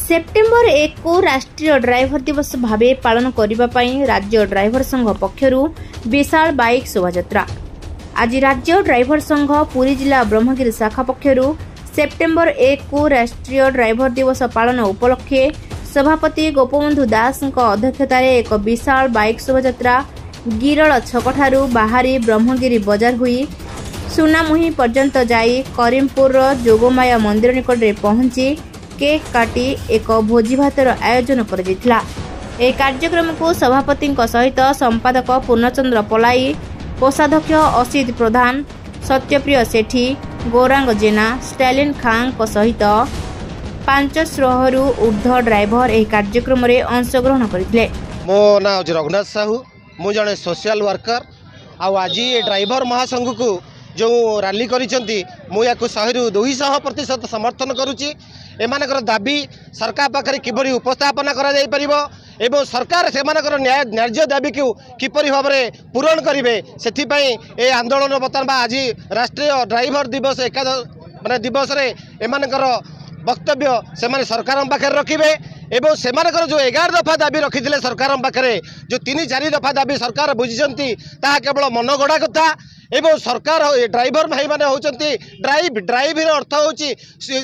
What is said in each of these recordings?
September 1 को राष्ट्रीय driver दिवस भावे पालन करने राज्य ड्राइवर संघ पक्षर विशाल बाइक शोभायात्रा। आज राज्य ड्राइवर संघ पुरी जिला ब्रह्मगिरी शाखा पक्षर सेप्टेम्बर 1 को राष्ट्रीय ड्राइवर दिवस पालन उपलक्षे सभापति गोपबंधु दास अध्यक्षतार एक विशाल बाइक शोभायात्रा गिरल छकठारू बाहरी ब्रह्मगिरी बजार हुई सुनामुही पर्यंत जाई करीमपुर जोगमाया मंदिर निकट में पहुंची केक काटी एक भोजी भातर आयोजन कर कार्यक्रम को सभापति सहित संपादक पूर्णचंद्र पलाई, कोषाध्यक्ष असित प्रधान, सत्यप्रिय सेठी, गौरांग जेना, स्टालिन खां सहित 500 ऊर्ध्व ड्राइवर यह कार्यक्रम में अंशग्रहण करते। मो ना रघुनाथ साहू, मु जड़े सोशल वर्कर। आज ड्राइवर महासंघ को जो रैली करिसेंती मु या 100% समर्थन करुच्ची। एमानकर दाबी सरकार पाखे किपरि उपस्थापना करा जाई परिबो एवं सरकार से न्याय्य दाबी को किपरि भाव में पूरण करेंगे से आंदोलन बर्तमान आज राष्ट्रीय ड्राइवर दिवस माने दिवस रे एमानकर वक्तव्य से सरकार पाखे रखिए एवं से जो 11 दफा दाबी रखी सरकार पाखे जो 3-4 दफा दाबी सरकार बुझी केवल मनगढ़ा कथा एवं सरकार ड्राइवर भाई मैंने होती ड्राइवर अर्थ हूँ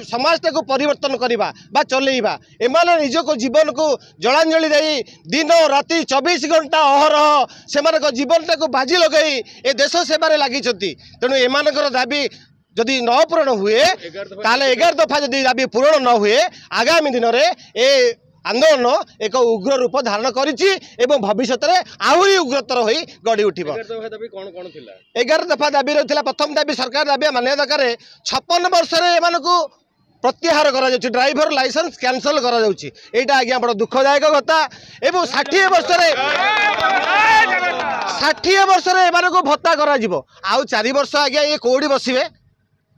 समाज को परिवर्तन करवा बा चलैवा एमाने निजक जीवन को जलांजलि दे दिन राति 24 घंटा अहरह से जीवन को बाजी लगे ए देश सेवार लगी तेणु एमानकर दाबी जदि न पूरण हुए ताले 11 दफा जदि दाबी पूरण न हुए आगामी दिन में आंदोलन एक उग्र रूप धारण करिछि एवं भविष्य में आहरी उग्रतर हो गढ़ी उठ। 11 दफा दाबी रही प्रथम दाबी सरकार दाबी मानिया दरकार 56 वर्ष प्रत्याहार करा जाउछि ड्राइवर लाइसेंस कैंसल करा जाउछि एटा आज्ञा बड़ दुखदायक कथा एवं 60 वर्ष एमानकु भत्ता करा जिवो आउ 4 वर्ष आज्ञा ये कोडी बसिबे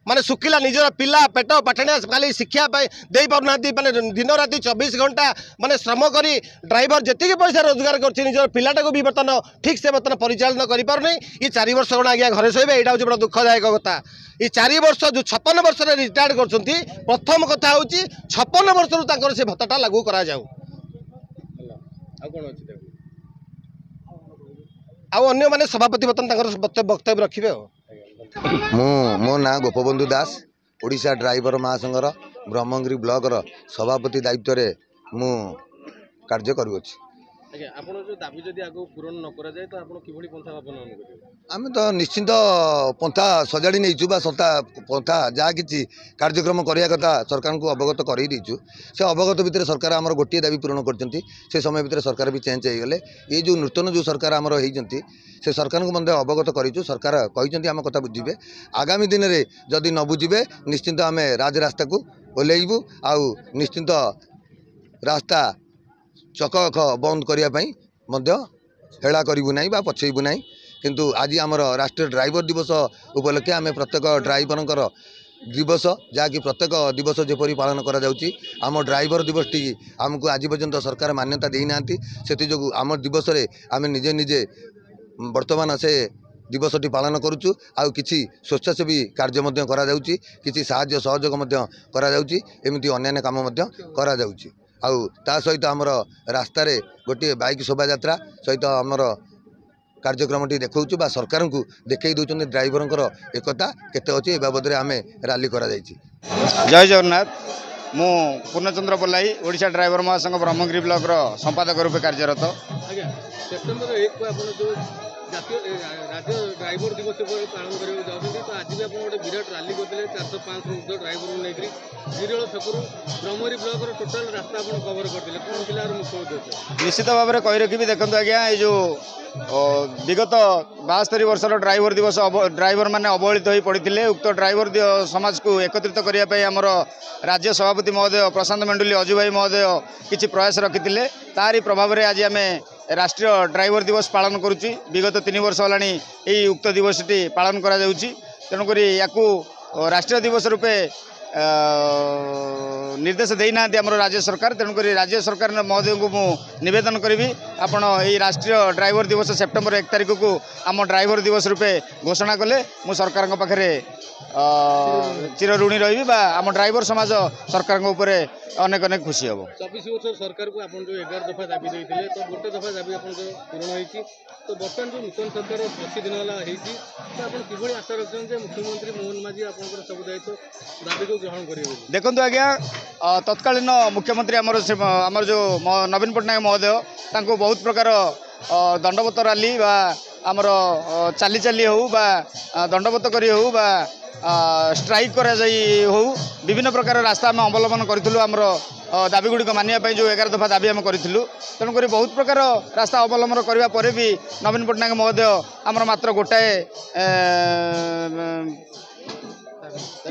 माने सुखिला निजर पिला पेट पाठणिया खाली शिक्षा दे पारना माने दिन राति 24 घंटा माने श्रम करी ड्राइवर जी पैसा रोजगार कर निजर पिलाटा को भी बर्तमान ठीक से बर्तमान परिचालन कर पारनी ये 4 वर्ष कौन आज्ञा घरे शोबे यहाँ हूँ बड़ा दुखदायक कथा। ये 4 वर्ष जो 56 वर्ष रिटायर्ड कर प्रथम कथा हूँ 56 वर्ष से भत्ता लागू करा जाऊ अन्य माने सभापति बर्तमान वक्तव्य रखिए। मो ना गोपबंधु दास ओडिशा ड्राइवर महासंघर ब्रह्मगिरी ब्लॉक सभापति दायित्व रे मु कार्य करुछि। आम तो निश्चिंत पंथा सजाड़ी नहीं सत्ता पंथा जहाँ कि कार्यक्रम करने कथा सरकार को अवगत कर से अवगत भितर सरकार आमर गोटे दाबी पूरण कर समय भितर सरकार भी चेंज हो गले ये जो नूतन जो सरकार आमर होती से सरकार को मध्य अवगत करूँ सरकार कहते आम कथा बुझे आगामी दिन में जदि न बुझे निश्चिंत आम राजरास्ता को ओह्लैबू आउ निश्चिंत रास्ता चक बंद करने हेला करूँ ना पछेबू ना किंतु आज आमर राष्ट्रीय ड्राइवर दिवस उपलक्षे आम प्रत्येक ड्राइवर दिवस जहाँकि प्रत्येक दिवस जपरी पालन करा जाउची आम ड्राइवर दिवस टी आमको आज पर्यंत सरकार मान्यता देना से जो आम दिवस रे आम निजे निजे वर्तमान से दिवस टी पालन करुचु आउ किछि स्वेच्छासेवी कार्य मध्य करा जाउची किछि साहाय्य सहयोग मध्य करा जाउची एमिति अन्यान्य काम मध्य करा जाउची आउ ता सहित आमर रास्तार गोटे बाइक शोभायात्रा सहित आमर कार्यक्रम देखा बा सरकार को देखई दौरान ड्राइवर एकता केते अच्छे बाबद आम रैली करा जायछि। जय जगन्नाथ मु पूर्णचंद्र पलाई ओडिशा ड्राइवर महासंघ ब्रह्मगिरी ब्लॉक संपादक रूप कार्यरत। सेप्टेम्बर 1 को आपण जो जातीय राज्य ड्राइवर दिवस पालन करने जाऊँगी तो आज भी आप गोटे विराट रैली करते 405 ऊर्ध्व ड्राइवर नहीं गिरिल छकू ब्रह्मगिरी ब्लॉक टोटाल रास्ता आप कवर करते कौन था मुख्य उद्देश्य निश्चित भाव में कही रखी देखते आज्ञा ये जो विगत 72 वर्षर ड्राइवर दिवस ड्राइवर मैंने अवहेलित हो पड़ते उक्त ड्राइवर समाज को एकत्रित करने आमर राज्य सभापति महोदय प्रशांत मंडली अजु भाई महोदय किसी प्रयास रखिते तारी प्रभाव में आज आम राष्ट्रीय ड्राइवर दिवस पालन करुच्ची विगत 3 वर्ष होलानी यही उक्त दिवस टी पालन करा जाउची तेणुक राष्ट्रीय दिवस रूपे निर्देश देना आम राज्य सरकार तेणुक राज्य सरकार महोदय को मुवेदन करी आपण यही राष्ट्रीय ड्राइवर दिवस सेप्टेम्बर 1 तारिख को आम ड्राइवर दिवस रूपे घोषणा कले मु सरकार पाखे चिर ऋणी रही आम ड्राइवर समाज सरकार ऊपर अनेक अनेक खुशी हम 24 वर्ष सरकार को आप जो 11 दफा दाबी देते तो गोटे दफा दाबी आप पूरण होती तो बर्तमान जो नूतन सरकार 80 दिन है तो आप कि आशा रखते मुख्यमंत्री मोहन माझी आप सब दायित्व दाबी को ग्रहण करेंगे देखो आज्ञा तत्कालीन मुख्यमंत्री आमर जो नवीन पट्टनायक महोदय बहुत प्रकार दंडवत रैली आमर चाली चाली हो दंडवत करी हो स्ट्राइक करा हो विभिन्न प्रकार रास्ता आम अवलम्बन करूँ आमर दाबी गुड़िक मानिया जो 11 दफा दाबी आम करूँ तेणुक बहुत प्रकार रास्ता अवलम्बन करने पर भी नवीन पट्टनायक महोदय आमर मात्र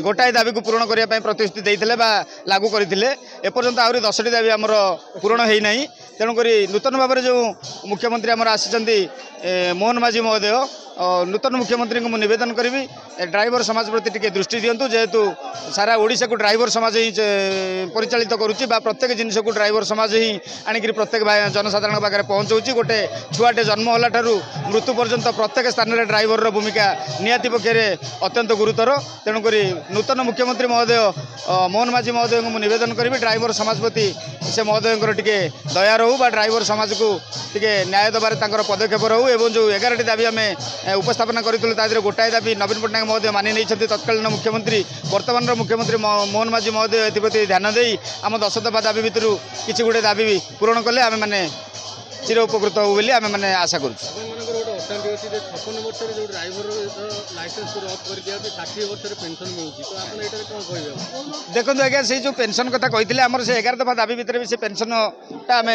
गोटाए दाबी को पूरण करने प्रतिश्रुति देते लागू करते एपर्यंत आहरी 10टी दाबी आमर पूरण होना तेणुक नूतन भाव में जो मुख्यमंत्री आमर आसी मोहन माझी महोदय नूतन मुख्यमंत्री को निवेदन करी ड्राइवर समाज प्रति टिके दृष्टि दिंतु जेहेतु सारा ओडिशा को ड्राइवर समाज ही परिचालित करुच्ची प्रत्येक जिनस को ड्राइवर समाज ही आणिक प्रत्येक जनसाधारण पाखे पहुँचाऊँगी गोटे छुआटे जन्म होला ठारू मृत्यु पर्यंत प्रत्येक स्थान में ड्राइवर भूमिका निहाती पक्षे अत्यंत गुरुतर तेणुक नूतन मुख्यमंत्री महोदय मोहन माझी महोदय को निवेदन करी ड्राइवर समाज प्रति से महोदय टिके दया रहू ड्राइवर समाज को टिके न्याय देवार पदक्षेप रहू एवं जो 11टी दाबी आम उपस्थापन करूँ तादेह गोटाए दाबी नवीन पट्टनायक महोदय मानि नहीं तत्कालीन मुख्यमंत्री वर्तमान मुख्यमंत्री मोहन माझी महोदय एप्रति ध्यान दे आम 10 दफा दाबी भितर किसी गोटे दाबी पूरण कले आम मैंने चिर उपकृत हो बोली आम मैंने आशा करूँ 56 वर्ष जो ड्राइवर लाइसेंस रद्द कर दिया 60 वर्ष पेंशन मिलूँ तो आप ये कौन कह देखो आज्ञा से जो पेंशन कथा कही आमर से 11 दफा दाबी भितर भी से पेंशन आम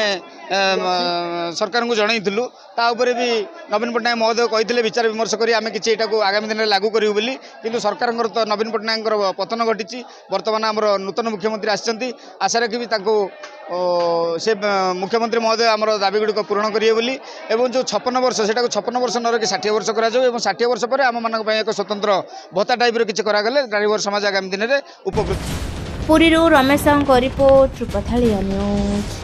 सरकार को जनईलु तापर भी नवीन पट्टनायक महोदय कही विचार विमर्श करी आम कि आगामी दिन में लागू करूँ बोली किंतु सरकार तो नवीन पट्टनायक पतन घटी बर्तमान आमर नूतन मुख्यमंत्री आसछंती आशा रखी से मुख्यमंत्री महोदय आमर दाबी गुड़िक पूरण करेंगे बोली एवं जो 56 वर्ष से 56 वर्ष न रखी 60 वर्ष करा 60 वर्ष पर आम मान एक स्वतंत्र भत्ता टाइप किसी करागले ड्राइवर समाज आगामी दिन में उपकृत। पुरी रमेश रिपोर्ट रूपथालिया न्यूज।